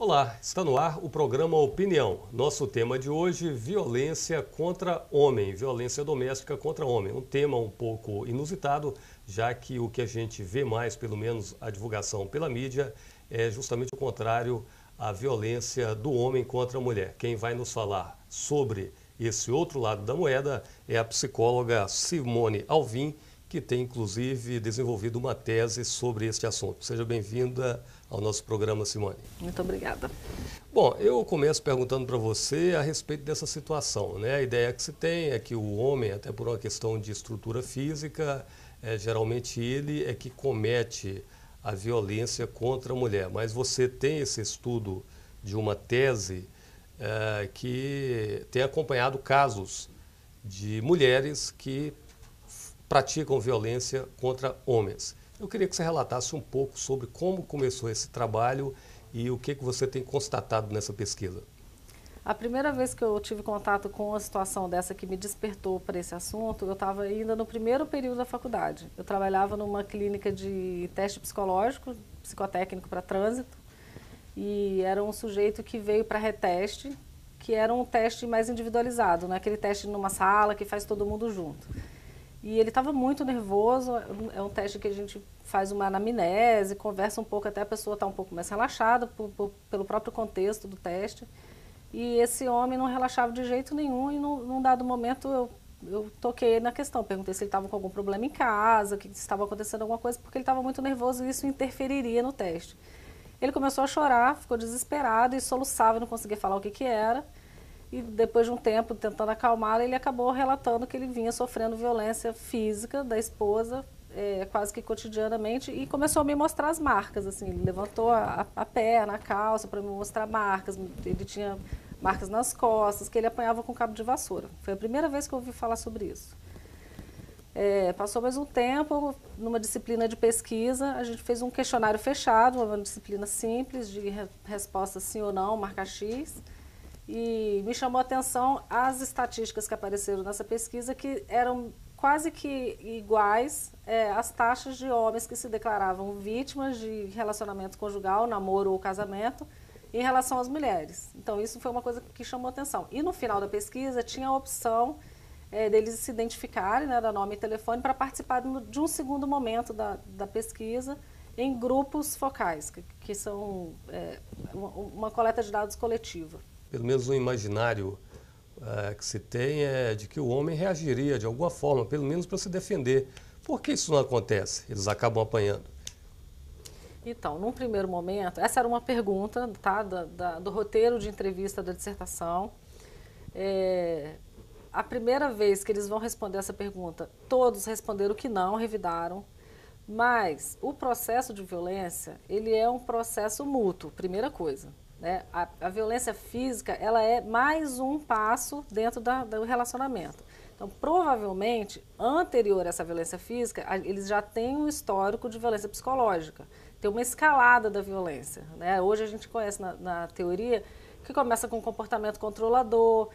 Olá, está no ar o programa Opinião. Nosso tema de hoje, violência contra homem, violência doméstica contra homem. Um tema um pouco inusitado, já que o que a gente vê mais, pelo menos a divulgação pela mídia, é justamente o contrário, a violência do homem contra a mulher. Quem vai nos falar sobre esse outro lado da moeda é a psicóloga Simone Alvim, que tem inclusive desenvolvido uma tese sobre este assunto. Seja bem-vinda ao nosso programa, Simone. Muito obrigada. Bom, eu começo perguntando para você a respeito dessa situação, né? A ideia que se tem é que o homem, até por uma questão de estrutura física, geralmente ele é que comete a violência contra a mulher. Mas você tem esse estudo de uma tese que tem acompanhado casos de mulheres que praticam violência contra homens. Eu queria que você relatasse um pouco sobre como começou esse trabalho e o que você tem constatado nessa pesquisa. A primeira vez que eu tive contato com uma situação dessa que me despertou para esse assunto, eu estava ainda no primeiro período da faculdade. Eu trabalhava numa clínica de teste psicológico, psicotécnico para trânsito, e era um sujeito que veio para reteste, que era um teste mais individualizado, né? Aquele teste numa sala que faz todo mundo junto. E ele estava muito nervoso, é um teste que a gente faz uma anamnese, conversa um pouco até a pessoa estar um pouco mais relaxada pelo próprio contexto do teste. E esse homem não relaxava de jeito nenhum e num dado momento eu toquei na questão, perguntei se ele estava com algum problema em casa, que estava acontecendo alguma coisa, porque ele estava muito nervoso e isso interferiria no teste. Ele começou a chorar, ficou desesperado e soluçava, não conseguia falar o que era. E depois de um tempo, tentando acalmá-la, ele acabou relatando que ele vinha sofrendo violência física da esposa, quase que cotidianamente, e começou a me mostrar as marcas. Assim, ele levantou a perna, a calça para me mostrar marcas. Ele tinha marcas nas costas, que ele apanhava com cabo de vassoura. Foi a primeira vez que eu ouvi falar sobre isso. Passou mais um tempo, numa disciplina de pesquisa, a gente fez um questionário fechado, uma disciplina simples, de resposta sim ou não, marca X. E me chamou a atenção as estatísticas que apareceram nessa pesquisa, que eram quase que iguais às taxas de homens que se declaravam vítimas de relacionamento conjugal, namoro ou casamento, em relação às mulheres. Então, isso foi uma coisa que chamou a atenção. E no final da pesquisa, tinha a opção deles se identificarem, né, da nome e telefone, para participar de um segundo momento da pesquisa em grupos focais, que são uma coleta de dados coletiva. Pelo menos o imaginário que se tem é de que o homem reagiria de alguma forma, pelo menos para se defender. Por que isso não acontece? Eles acabam apanhando. Então, num primeiro momento, essa era uma pergunta, tá, do roteiro de entrevista da dissertação. A primeira vez que eles vão responder essa pergunta, todos responderam que não, revidaram. Mas o processo de violência, ele é um processo mútuo, primeira coisa. Né? A violência física, ela é mais um passo dentro do relacionamento. Então, provavelmente, anterior a essa violência física, eles já têm um histórico de violência psicológica. Tem uma escalada da violência. Né? Hoje a gente conhece na teoria que começa com um comportamento controlador,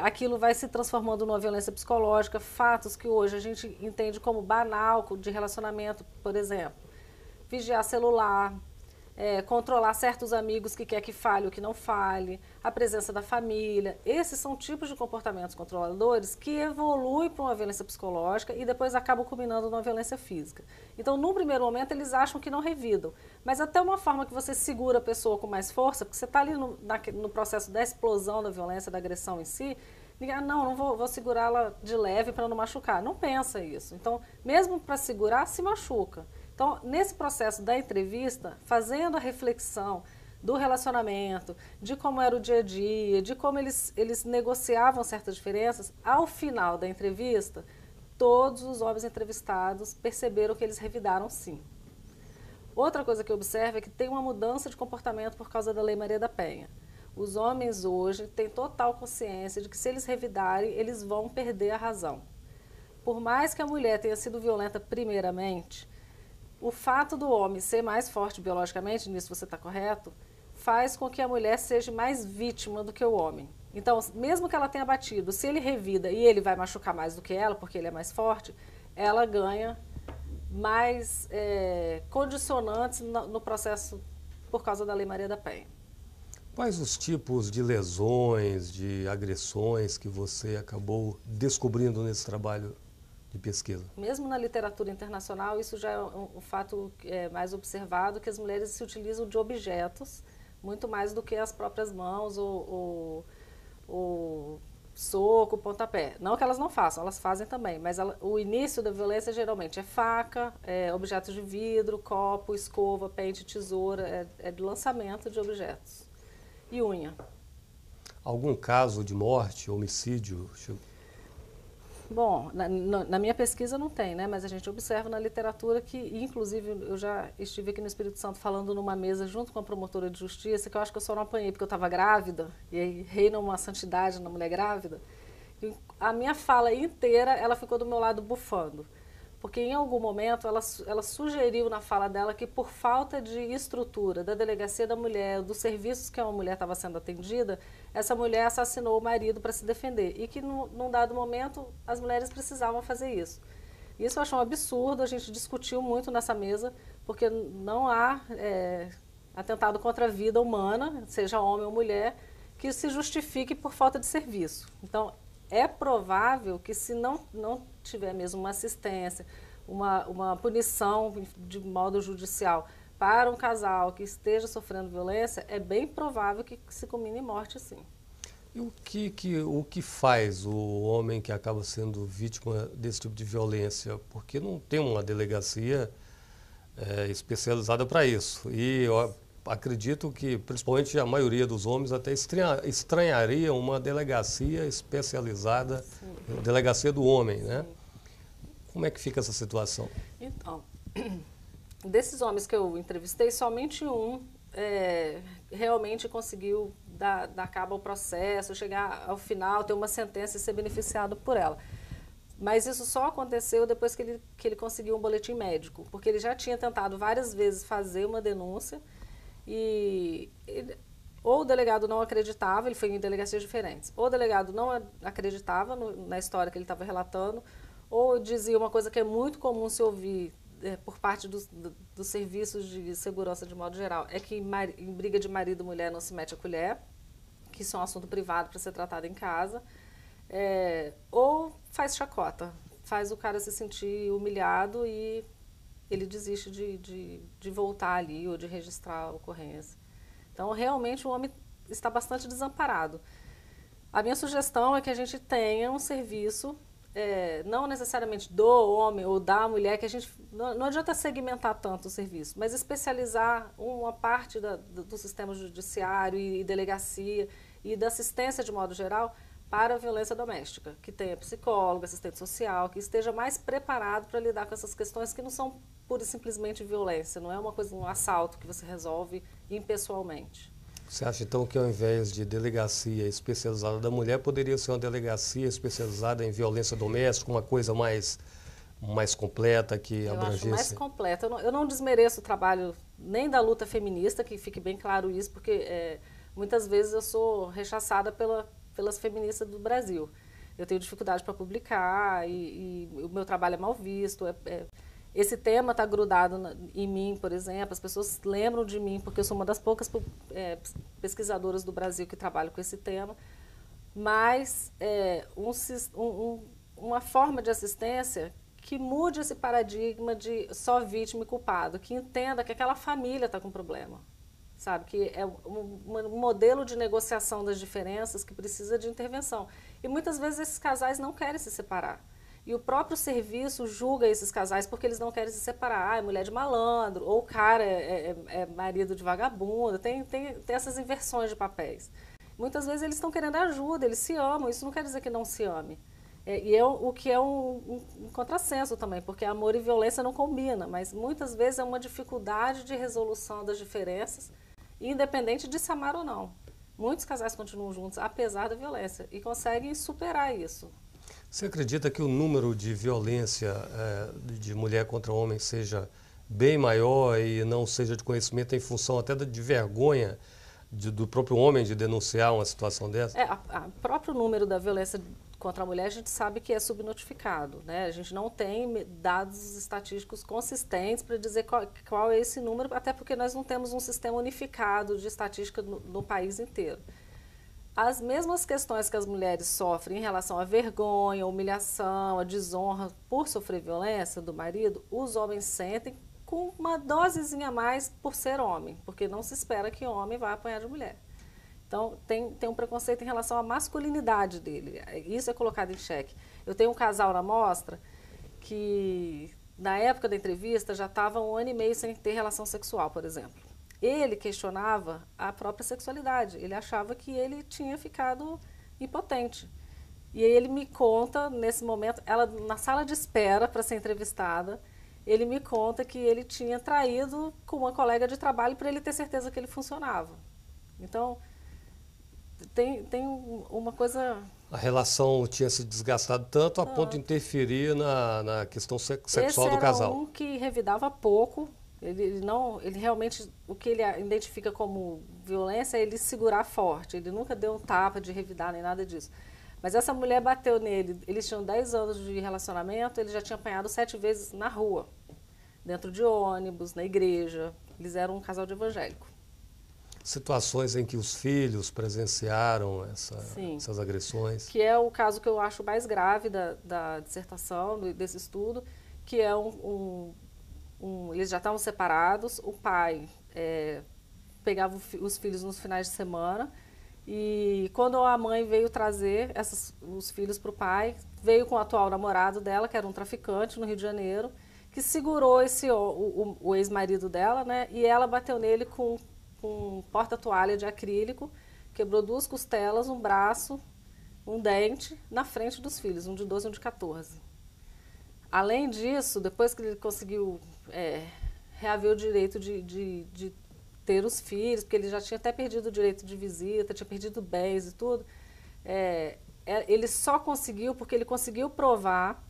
aquilo vai se transformando numa violência psicológica, fatos que hoje a gente entende como banal de relacionamento, por exemplo, vigiar celular, controlar certos amigos que quer que fale ou que não fale, a presença da família. Esses são tipos de comportamentos controladores que evoluem para uma violência psicológica e depois acabam culminando numa violência física. Então, num primeiro momento, eles acham que não revidam, mas até uma forma que você segura a pessoa com mais força, porque você está ali no processo da explosão da violência, da agressão em si, não vou segurá-la de leve para não machucar. Não pensa isso. Então, mesmo para segurar, se machuca. Então, nesse processo da entrevista, fazendo a reflexão do relacionamento, de como era o dia a dia, de como eles negociavam certas diferenças, ao final da entrevista, todos os homens entrevistados perceberam que eles revidaram sim. Outra coisa que eu observo é que tem uma mudança de comportamento por causa da Lei Maria da Penha. Os homens hoje têm total consciência de que se eles revidarem, eles vão perder a razão. Por mais que a mulher tenha sido violenta primeiramente, o fato do homem ser mais forte biologicamente, nisso você está correto, faz com que a mulher seja mais vítima do que o homem. Então, mesmo que ela tenha batido, se ele revida e ele vai machucar mais do que ela, porque ele é mais forte, ela ganha mais condicionantes no processo por causa da Lei Maria da Penha. Quais os tipos de lesões, de agressões que você acabou descobrindo nesse trabalho de pesquisa? Mesmo na literatura internacional, isso já é um fato mais observado, que as mulheres se utilizam de objetos, muito mais do que as próprias mãos ou soco, pontapé. Não que elas não façam, elas fazem também, mas o início da violência geralmente é faca, objetos de vidro, copo, escova, pente, tesoura, é de lançamento de objetos. E unha. Algum caso de morte, homicídio? Bom, na minha pesquisa não tem, né? Mas a gente observa na literatura que, inclusive, eu já estive aqui no Espírito Santo falando numa mesa junto com a promotora de justiça, que eu acho que eu só não apanhei porque eu estava grávida, e aí reina uma santidade na mulher grávida. E a minha fala inteira, ela ficou do meu lado bufando. Porque em algum momento ela sugeriu na fala dela que por falta de estrutura da delegacia da mulher, dos serviços que uma mulher estava sendo atendida, essa mulher assassinou o marido para se defender. E que num dado momento as mulheres precisavam fazer isso. Isso eu acho um absurdo, a gente discutiu muito nessa mesa, porque não há atentado contra a vida humana, seja homem ou mulher, que se justifique por falta de serviço. Então, é provável que se não tiver mesmo uma assistência, uma punição de modo judicial para um casal que esteja sofrendo violência, é bem provável que se culmine em morte, sim. E o que faz o homem que acaba sendo vítima desse tipo de violência? Porque não tem uma delegacia especializada para isso. E eu acredito que, principalmente a maioria dos homens, até estranharia uma delegacia especializada, delegacia do homem, né? Sim. Como é que fica essa situação? Então, desses homens que eu entrevistei, somente um realmente conseguiu dar cabo ao processo, chegar ao final, ter uma sentença e ser beneficiado por ela. Mas isso só aconteceu depois que ele conseguiu um boletim médico, porque ele já tinha tentado várias vezes fazer uma denúncia, ou o delegado não acreditava, ele foi em delegacias diferentes, ou o delegado não acreditava na história que ele estava relatando, ou dizia uma coisa que é muito comum se ouvir por parte dos serviços de segurança de modo geral, é que em briga de marido e mulher não se mete a colher, que isso é um assunto privado para ser tratado em casa, ou faz chacota, faz o cara se sentir humilhado e ele desiste de voltar ali ou de registrar a ocorrência. Então, realmente, o homem está bastante desamparado. A minha sugestão é que a gente tenha um serviço, não necessariamente do homem ou da mulher, que a gente não adianta segmentar tanto o serviço, mas especializar uma parte do sistema judiciário e delegacia e da assistência de modo geral para a violência doméstica, que tenha psicólogo, assistente social, que esteja mais preparado para lidar com essas questões que não são pura e simplesmente violência, não é uma coisa, um assalto que você resolve impessoalmente. Você acha então que ao invés de delegacia especializada da mulher, poderia ser uma delegacia especializada em violência doméstica, uma coisa mais completa, que abrangesse? Eu acho mais completa. Eu não desmereço o trabalho nem da luta feminista, que fique bem claro isso, porque muitas vezes eu sou rechaçada pelas feministas do Brasil. Eu tenho dificuldade para publicar e o meu trabalho é mal visto. Esse tema está grudado em mim, por exemplo, as pessoas lembram de mim, porque eu sou uma das poucas pesquisadoras do Brasil que trabalham com esse tema, mas uma forma de assistência que mude esse paradigma de só vítima e culpado, que entenda que aquela família está com problema, sabe? Que é um modelo de negociação das diferenças que precisa de intervenção. E muitas vezes esses casais não querem se separar. E o próprio serviço julga esses casais porque eles não querem se separar. É mulher de malandro, ou o cara é marido de vagabundo. Tem essas inversões de papéis. Muitas vezes eles estão querendo ajuda, eles se amam. Isso não quer dizer que não se ame. O que é um contrassenso também, porque amor e violência não combinam. Mas muitas vezes é uma dificuldade de resolução das diferenças, independente de se amar ou não. Muitos casais continuam juntos, apesar da violência, e conseguem superar isso. Você acredita que o número de violência de mulher contra homem seja bem maior e não seja de conhecimento em função até de vergonha do próprio homem de denunciar uma situação dessa? O próprio número da violência contra a mulher, a gente sabe que é subnotificado, né? A gente não tem dados estatísticos consistentes para dizer qual é esse número, até porque nós não temos um sistema unificado de estatística no país inteiro. As mesmas questões que as mulheres sofrem em relação à vergonha, à humilhação, à desonra por sofrer violência do marido, os homens sentem com uma dosezinha a mais por ser homem, porque não se espera que homem vá apanhar de mulher. Então, tem um preconceito em relação à masculinidade dele. Isso é colocado em xeque. Eu tenho um casal na mostra que, na época da entrevista, já estava 1 ano e meio sem ter relação sexual, por exemplo. Ele questionava a própria sexualidade. Ele achava que ele tinha ficado impotente. E aí ele me conta, nesse momento, ela na sala de espera para ser entrevistada, ele me conta que ele tinha traído com uma colega de trabalho para ele ter certeza que ele funcionava. Então, tem uma coisa... A relação tinha se desgastado tanto a ponto de interferir na questão sexual do casal. Esse era um que revidava pouco. Ele realmente, o que ele identifica como violência é ele segurar forte. Ele nunca deu um tapa de revidar, nem nada disso. Mas essa mulher bateu nele. Eles tinham 10 anos de relacionamento, ele já tinha apanhado 7 vezes na rua. Dentro de ônibus, na igreja. Eles eram um casal de evangélico. Situações em que os filhos presenciaram essas agressões. Que é o caso que eu acho mais grave da dissertação, desse estudo, que é eles já estavam separados, o pai pegava os filhos nos finais de semana e quando a mãe veio trazer os filhos para o pai, veio com o atual namorado dela, que era um traficante no Rio de Janeiro, que segurou o ex-marido dela, né, e ela bateu nele com porta-toalha de acrílico, quebrou 2 costelas, um braço, um dente, na frente dos filhos, um de 12 e um de 14. Além disso, depois que ele conseguiu reaver o direito de ter os filhos, porque ele já tinha até perdido o direito de visita, tinha perdido bens e tudo, ele só conseguiu porque ele conseguiu provar,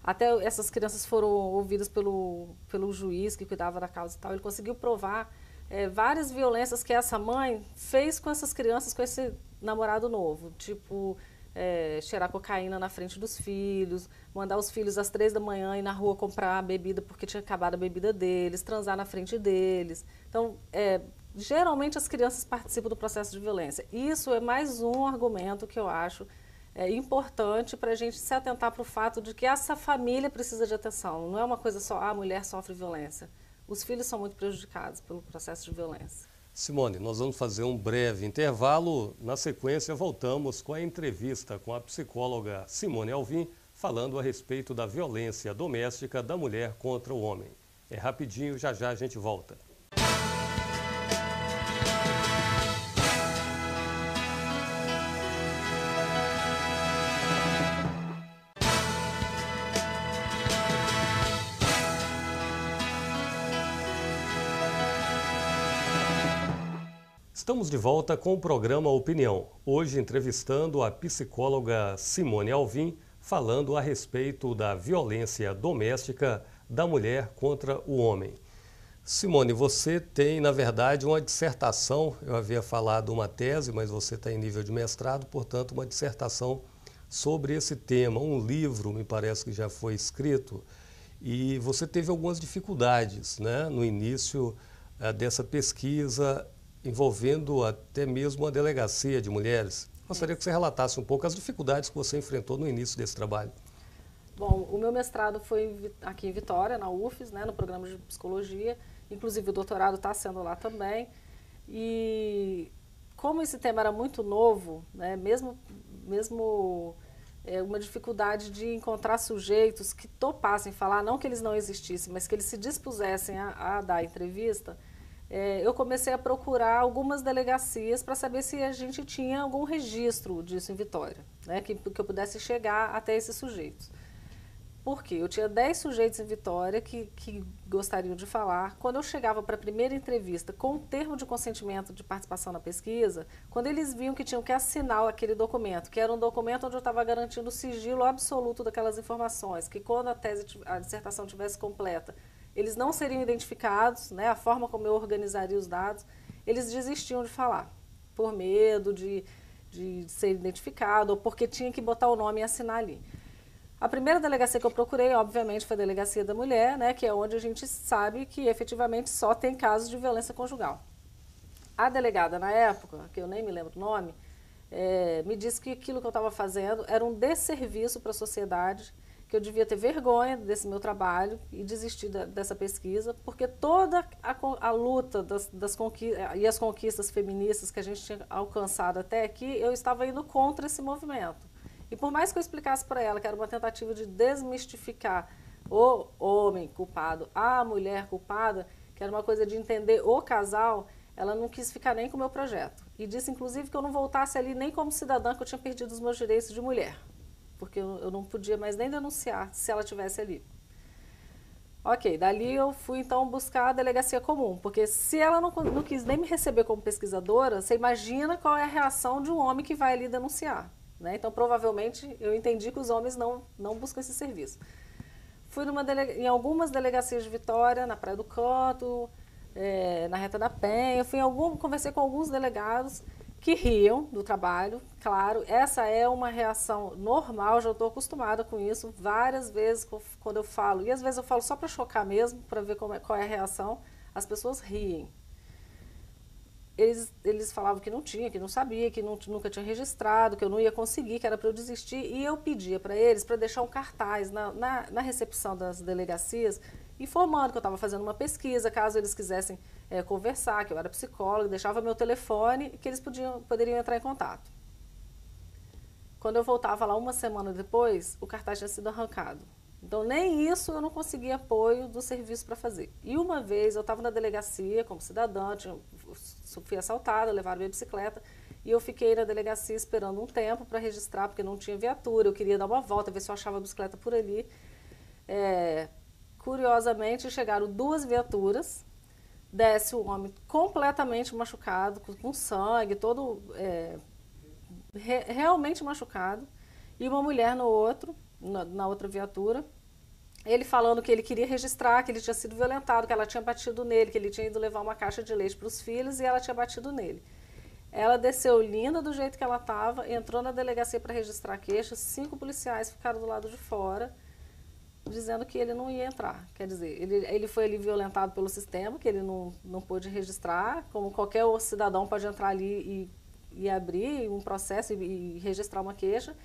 até essas crianças foram ouvidas pelo juiz que cuidava da causa e tal, ele conseguiu provar várias violências que essa mãe fez com essas crianças, com esse namorado novo, tipo cheirar cocaína na frente dos filhos, mandar os filhos às 3 da manhã ir na rua comprar bebida porque tinha acabado a bebida deles, transar na frente deles. Então, geralmente as crianças participam do processo de violência. Isso é mais um argumento que eu acho importante para a gente se atentar para o fato de que essa família precisa de atenção. Não é uma coisa só, a mulher sofre violência. Os filhos são muito prejudicados pelo processo de violência. Simone, nós vamos fazer um breve intervalo. Na sequência, voltamos com a entrevista com a psicóloga Simone Alvim, falando a respeito da violência doméstica da mulher contra o homem. É rapidinho, já já a gente volta. Estamos de volta com o programa Opinião, hoje entrevistando a psicóloga Simone Alvim, falando a respeito da violência doméstica da mulher contra o homem. Simone, você tem, na verdade, uma dissertação, eu havia falado uma tese, mas você está em nível de mestrado, portanto, uma dissertação sobre esse tema. Um livro, me parece que já foi escrito, e você teve algumas dificuldades, né, no início dessa pesquisa, envolvendo até mesmo a delegacia de mulheres. Gostaria que você relatasse um pouco as dificuldades que você enfrentou no início desse trabalho. Bom, o meu mestrado foi aqui em Vitória, na UFES, né, no programa de psicologia, inclusive o doutorado está sendo lá também. E como esse tema era muito novo, né, mesmo uma dificuldade de encontrar sujeitos que topassem falar, não que eles não existissem, mas que eles se dispusessem a dar entrevista, eu comecei a procurar algumas delegacias para saber se a gente tinha algum registro disso em Vitória, né, que eu pudesse chegar até esses sujeitos. Por quê? Eu tinha 10 sujeitos em Vitória que gostariam de falar. Quando eu chegava para a primeira entrevista com o termo de consentimento de participação na pesquisa, quando eles viam que tinham que assinar aquele documento, que era um documento onde eu estava garantindo o sigilo absoluto daquelas informações, que quando a dissertação estivesse completa, eles não seriam identificados, né, a forma como eu organizaria os dados, eles desistiam de falar, por medo de de ser identificado, ou porque tinha que botar o nome e assinar ali. A primeira delegacia que eu procurei, obviamente, foi a Delegacia da Mulher, né, que é onde a gente sabe que efetivamente só tem casos de violência conjugal. A delegada, na época, que eu nem me lembro o nome, me disse que aquilo que eu estava fazendo era um desserviço para a sociedade, que eu devia ter vergonha desse meu trabalho e desistir dessa pesquisa, porque toda a luta e as conquistas feministas que a gente tinha alcançado até aqui, eu estava indo contra esse movimento. E por mais que eu explicasse para ela que era uma tentativa de desmistificar o homem culpado, a mulher culpada, que era uma coisa de entender o casal, ela não quis ficar nem com o meu projeto. E disse, inclusive, que eu não voltasse ali nem como cidadã, que eu tinha perdido os meus direitos de mulher. Porque eu não podia mais nem denunciar se ela estivesse ali. Ok, dali eu fui então buscar a delegacia comum, porque se ela não quis nem me receber como pesquisadora, você imagina qual é a reação de um homem que vai ali denunciar, né? Então provavelmente eu entendi que os homens não buscam esse serviço. Fui em algumas delegacias de Vitória, na Praia do Canto, na Reta da Penha, conversei com alguns delegados que riam do trabalho, claro, essa é uma reação normal, já estou acostumada com isso, várias vezes quando eu falo, e às vezes eu falo só para chocar mesmo, para ver qual é a reação, as pessoas riem. Eles falavam que não tinha, que não sabia, que nunca tinha registrado, que eu não ia conseguir, que era para eu desistir, e eu pedia para eles para deixar um cartaz na recepção das delegacias, informando que eu estava fazendo uma pesquisa, caso eles quisessem conversar, que eu era psicóloga, deixava meu telefone e que eles poderiam entrar em contato. Quando eu voltava lá uma semana depois, o cartaz tinha sido arrancado. Então, nem isso eu não conseguia apoio do serviço para fazer. E uma vez eu estava na delegacia como cidadã, fui assaltada, levaram minha bicicleta, e eu fiquei na delegacia esperando um tempo para registrar, porque não tinha viatura, eu queria dar uma volta, ver se eu achava a bicicleta por ali. Curiosamente, chegaram 2 viaturas, desce um homem completamente machucado, com sangue, todo realmente machucado, e uma mulher na outra viatura, ele falando que ele queria registrar, que ele tinha sido violentado, que ela tinha batido nele, que ele tinha ido levar uma caixa de leite para os filhos e ela tinha batido nele. Ela desceu linda do jeito que ela estava, entrou na delegacia para registrar a queixa, 5 policiais ficaram do lado de fora, dizendo que ele não ia entrar. Quer dizer, ele foi ali violentado pelo sistema, que ele não pôde registrar, como qualquer cidadão pode entrar ali e abrir um processo e registrar uma queixa.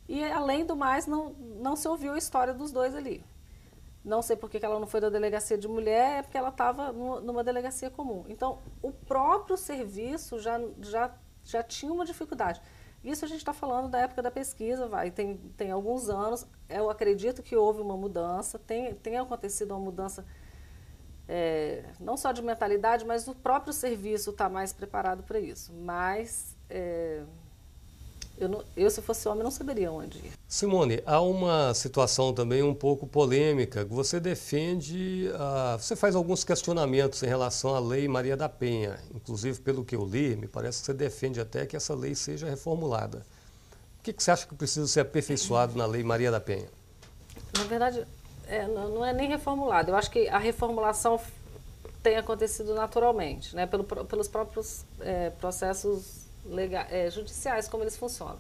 E, além do mais, não se ouviu a história dos dois ali. Não sei por que ela não foi da delegacia de mulher, é porque ela estava numa delegacia comum. Então, o próprio serviço já tinha uma dificuldade. Isso a gente está falando da época da pesquisa, tem alguns anos. Eu acredito que houve uma mudança, tem acontecido uma mudança não só de mentalidade, mas o próprio serviço está mais preparado para isso. Mas eu, se fosse homem, não saberia onde ir. Simone, há uma situação também um pouco polêmica. Você você faz alguns questionamentos em relação à Lei Maria da Penha. Inclusive, pelo que eu li, me parece que você defende até que essa lei seja reformulada. O que você acha que precisa ser aperfeiçoado na Lei Maria da Penha? Na verdade, não é nem reformulado. Eu acho que a reformulação tem acontecido naturalmente, né, pelos próprios processos judiciais, como eles funcionam.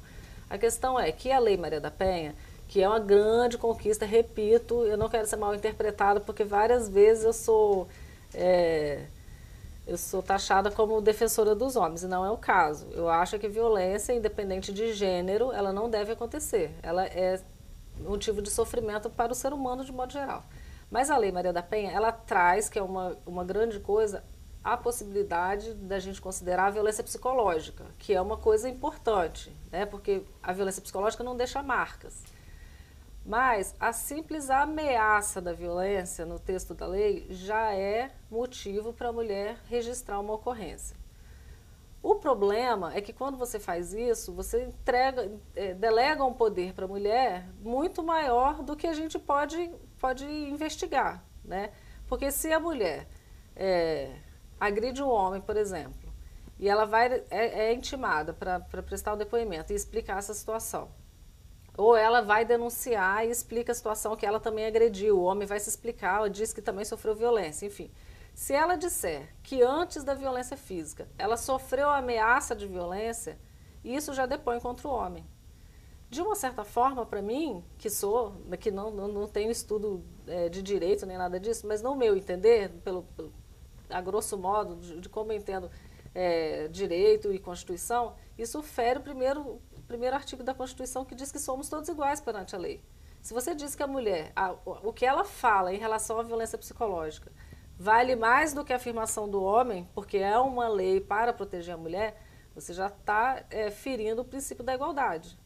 A questão é que a Lei Maria da Penha, que é uma grande conquista, repito, eu não quero ser mal interpretada, porque várias vezes eu sou taxada como defensora dos homens, e não é o caso. Eu acho que violência, independente de gênero, ela não deve acontecer. Ela é motivo de sofrimento para o ser humano de modo geral. Mas a Lei Maria da Penha, ela traz, que é uma grande coisa, a possibilidade da gente considerar a violência psicológica, que é uma coisa importante, né? Porque a violência psicológica não deixa marcas. Mas a simples ameaça da violência no texto da lei já é motivo para a mulher registrar uma ocorrência. O problema é que quando você faz isso, você delega um poder para a mulher muito maior do que a gente pode investigar, né? Porque se a mulher agride um homem, por exemplo, e ela é intimada para prestar o depoimento e explicar essa situação, ou ela vai denunciar e explica a situação que ela também agrediu, o homem vai se explicar, ou diz que também sofreu violência, enfim. Se ela disser que antes da violência física ela sofreu ameaça de violência, e isso já depõe contra o homem. De uma certa forma, para mim, que não tenho estudo de direito nem nada disso, mas no meu entender, a grosso modo, de como eu entendo direito e Constituição, isso fere o primeiro artigo da Constituição, que diz que somos todos iguais perante a lei. Se você diz que a mulher, o que ela fala em relação à violência psicológica, vale mais do que a afirmação do homem, porque é uma lei para proteger a mulher, você já está ferindo o princípio da igualdade.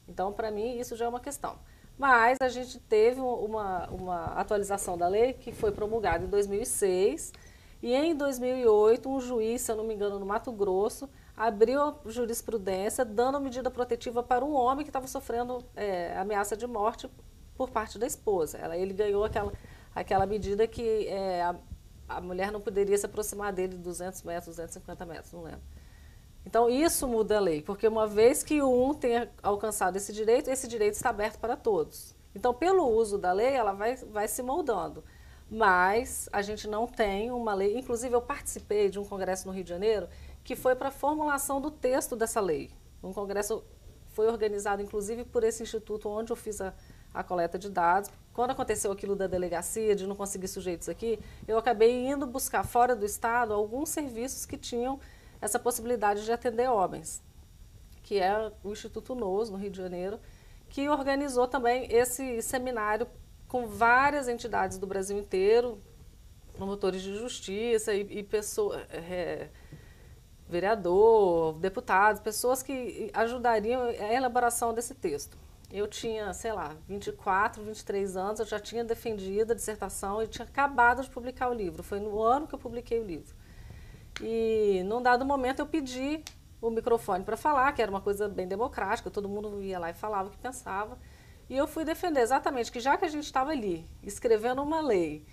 Então, para mim, isso já é uma questão. Mas a gente teve uma atualização da lei que foi promulgada em 2006 e em 2008 um juiz, se eu não me engano, no Mato Grosso, abriu a jurisprudência dando medida protetiva para um homem que estava sofrendo ameaça de morte por parte da esposa. Ele ganhou aquela medida que a mulher não poderia se aproximar dele de 200 metros, 250 metros, não lembro. Então, isso muda a lei, porque uma vez que um tenha alcançado esse direito está aberto para todos. Então, pelo uso da lei, ela vai se moldando. Mas a gente não tem uma lei. Inclusive, eu participei de um congresso no Rio de Janeiro que foi para a formulação do texto dessa lei. Um congresso foi organizado, inclusive, por esse instituto onde eu fiz a coleta de dados. Quando aconteceu aquilo da delegacia, de não conseguir sujeitos aqui, eu acabei indo buscar fora do estado alguns serviços que tinham essa possibilidade de atender homens, que é o Instituto NOS, no Rio de Janeiro, que organizou também esse seminário com várias entidades do Brasil inteiro, promotores de justiça e pessoas, vereador, deputados, pessoas que ajudariam a elaboração desse texto. Eu tinha, sei lá, 24, 23 anos, eu já tinha defendido a dissertação e tinha acabado de publicar o livro. Foi no ano que eu publiquei o livro. E, num dado momento, eu pedi o microfone para falar, que era uma coisa bem democrática, todo mundo ia lá e falava o que pensava. E eu fui defender exatamente que, já que a gente estava ali, escrevendo uma lei,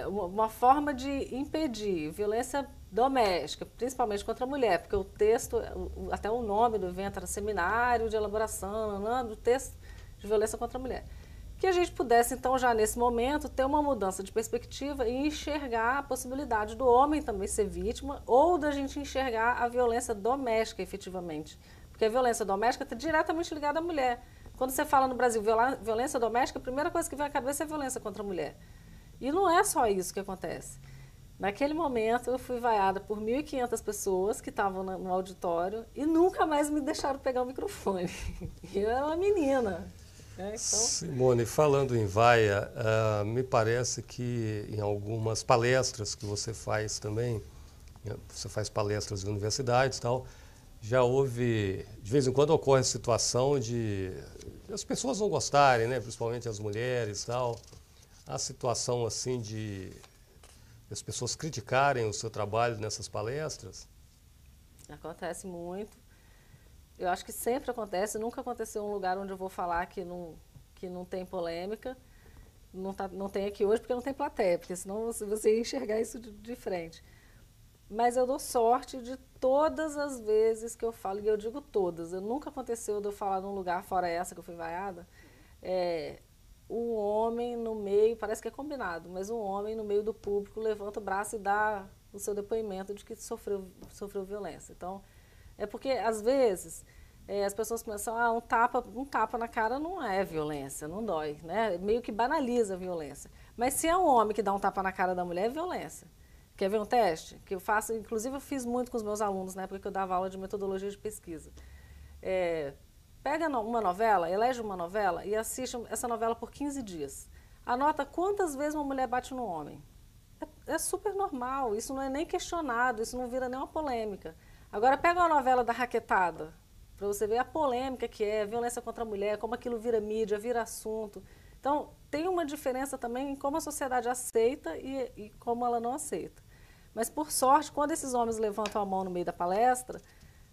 uma forma de impedir violência doméstica, principalmente contra a mulher, porque o texto, até o nome do evento era Seminário de Elaboração do Texto de Violência contra a Mulher. Que a gente pudesse, então, já nesse momento, ter uma mudança de perspectiva e enxergar a possibilidade do homem também ser vítima ou da gente enxergar a violência doméstica, efetivamente. Porque a violência doméstica está diretamente ligada à mulher. Quando você fala no Brasil violência doméstica, a primeira coisa que vem à cabeça é violência contra a mulher. E não é só isso que acontece. Naquele momento, eu fui vaiada por 1.500 pessoas que estavam no auditório e nunca mais me deixaram pegar o microfone. E eu era uma menina. Então... Simone, falando em vaia, me parece que em algumas palestras que você faz também, você faz palestras em universidades e tal, já houve, de vez em quando ocorre a situação de as pessoas não gostarem, né, principalmente as mulheres e tal, a situação assim de as pessoas criticarem o seu trabalho nessas palestras? Acontece muito. Eu acho que sempre acontece, nunca aconteceu um lugar onde eu vou falar que não tem polêmica. Não tem aqui hoje porque não tem plateia, porque senão você ia enxergar isso de frente. Mas eu dou sorte de todas as vezes que eu falo, e eu digo todas, nunca aconteceu de eu falar num lugar fora essa que eu fui vaiada, um homem no meio, parece que é combinado, mas um homem no meio do público levanta o braço e dá o seu depoimento de que sofreu violência. Então, é porque, às vezes, as pessoas pensam, um tapa na cara não é violência, não dói, né? Meio que banaliza a violência. Mas se é um homem que dá um tapa na cara da mulher, é violência. Quer ver um teste? Que eu faço, inclusive eu fiz muito com os meus alunos, na época que eu dava aula de metodologia de pesquisa. Pega uma novela, elege uma novela e assiste essa novela por 15 dias. Anota quantas vezes uma mulher bate no homem. É super normal, isso não é nem questionado, isso não vira nem uma polêmica. Agora pega uma novela da Raquetada, para você ver a polêmica que é, a violência contra a mulher, como aquilo vira mídia, vira assunto. Então, tem uma diferença também em como a sociedade aceita e como ela não aceita. Mas, por sorte, quando esses homens levantam a mão no meio da palestra,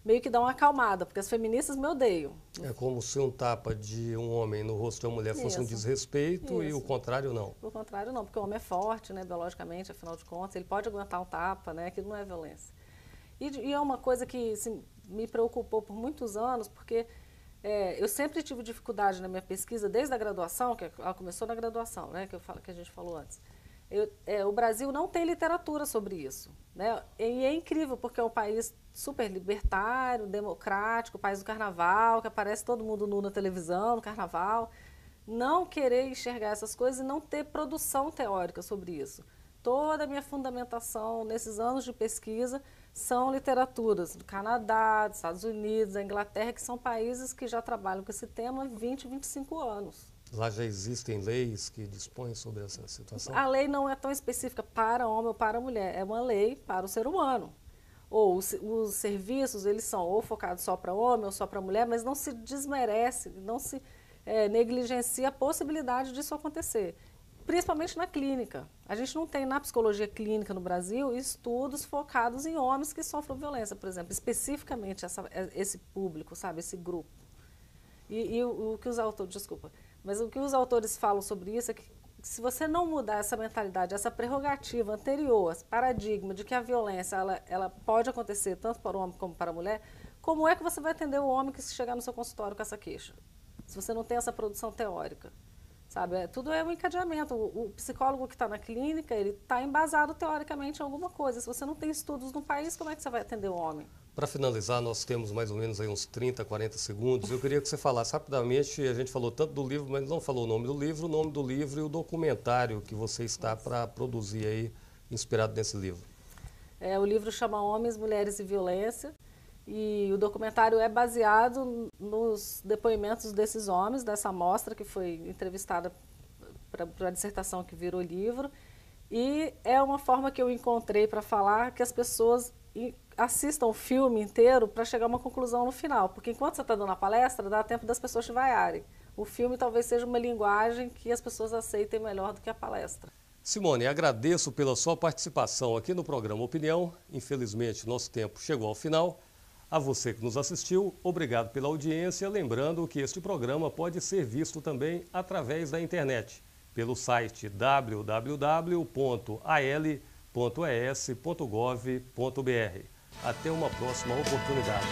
meio que dá uma acalmada, porque as feministas me odeiam. É como se um tapa de um homem no rosto de uma mulher fosse um desrespeito e o contrário não. O contrário não, porque o homem é forte, né, biologicamente, afinal de contas, ele pode aguentar um tapa, né, aquilo não é violência. E é uma coisa que assim, me preocupou por muitos anos, porque eu sempre tive dificuldade na minha pesquisa, desde a graduação, que ela começou na graduação, né, que a gente falou antes. O Brasil não tem literatura sobre isso, né? E é incrível, porque é um país super libertário, democrático, país do carnaval, que aparece todo mundo nu na televisão, no carnaval. Não querer enxergar essas coisas e não ter produção teórica sobre isso. Toda a minha fundamentação nesses anos de pesquisa são literaturas do Canadá, dos Estados Unidos, da Inglaterra, que são países que já trabalham com esse tema há 20, 25 anos. Lá já existem leis que dispõem sobre essa situação? A lei não é tão específica para homem ou para mulher, é uma lei para o ser humano. Ou os serviços, eles são ou focados só para homem ou só para mulher, mas não se desmerece, não se negligencia a possibilidade disso acontecer. Principalmente na clínica. A gente não tem na psicologia clínica no Brasil estudos focados em homens que sofrem violência, por exemplo, especificamente esse público, sabe, esse grupo. E o que os autores, desculpa, mas o que os autores falam sobre isso é que se você não mudar essa mentalidade, essa prerrogativa anterior, esse paradigma de que a violência ela pode acontecer tanto para o homem como para a mulher, como é que você vai atender o homem que chegar no seu consultório com essa queixa? Se você não tem essa produção teórica. Sabe, tudo é um encadeamento. O psicólogo que está na clínica, ele está embasado teoricamente em alguma coisa. Se você não tem estudos no país, como é que você vai atender o homem? Para finalizar, nós temos mais ou menos aí uns 30, 40 segundos. Eu queria que você falasse rapidamente, a gente falou tanto do livro, mas não falou o nome do livro e o documentário que você está para produzir aí, inspirado nesse livro. O livro chama Homens, Mulheres e Violência. E o documentário é baseado nos depoimentos desses homens, dessa amostra que foi entrevistada para a dissertação que virou livro. E é uma forma que eu encontrei para falar que as pessoas assistam o filme inteiro para chegar a uma conclusão no final. Porque enquanto você está dando a palestra, dá tempo das pessoas te vaiarem. O filme talvez seja uma linguagem que as pessoas aceitem melhor do que a palestra. Simone, agradeço pela sua participação aqui no programa Opinião. Infelizmente, nosso tempo chegou ao final. A você que nos assistiu, obrigado pela audiência. Lembrando que este programa pode ser visto também através da internet, pelo site www.al.es.gov.br. Até uma próxima oportunidade.